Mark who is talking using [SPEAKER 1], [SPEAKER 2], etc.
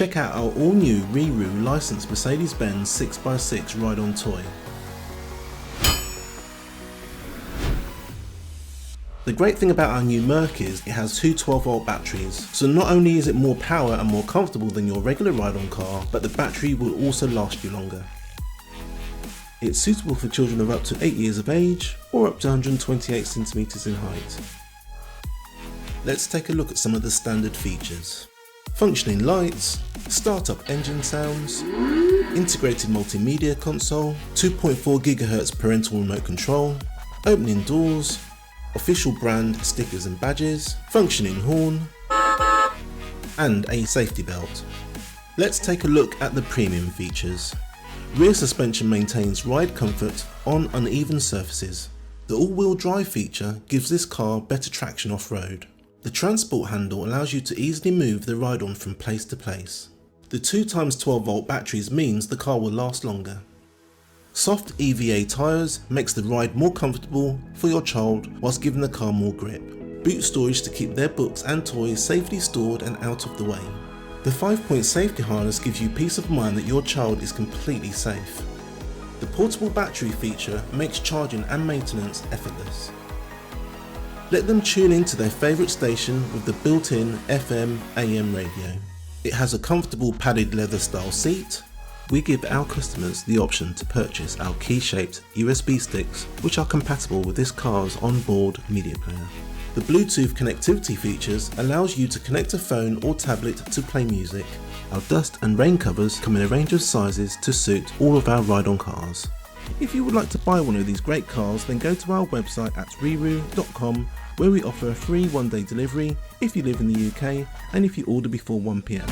[SPEAKER 1] check out our all-new RiiRoo licensed Mercedes-Benz 6x6 ride-on toy. The great thing about our new Merc is it has two 12-volt batteries, so not only is it more power and more comfortable than your regular ride-on car, but the battery will also last you longer. It's suitable for children of up to 8 years of age or up to 128 centimetres in height. Let's take a look at some of the standard features. Functioning lights, start-up engine sounds, integrated multimedia console, 2.4 GHz parental remote control, opening doors, official brand stickers and badges, functioning horn, and a safety belt. Let's take a look at the premium features. Rear suspension maintains ride comfort on uneven surfaces. The all-wheel drive feature gives this car better traction off-road. The transport handle allows you to easily move the ride-on from place to place. The 2x12V batteries means the car will last longer. Soft EVA tyres makes the ride more comfortable for your child whilst giving the car more grip. Boot storage to keep their books and toys safely stored and out of the way. The 5-point safety harness gives you peace of mind that your child is completely safe. The portable battery feature makes charging and maintenance effortless. Let them tune into their favourite station with the built-in FM/AM radio. It has a comfortable padded leather style seat. We give our customers the option to purchase our key-shaped USB sticks which are compatible with this car's onboard media player. The Bluetooth connectivity features allows you to connect a phone or tablet to play music. Our dust and rain covers come in a range of sizes to suit all of our ride-on cars. If you would like to buy one of these great cars, then go to our website at RiiRoo.com, where we offer a free one-day delivery if you live in the UK and if you order before 1 PM.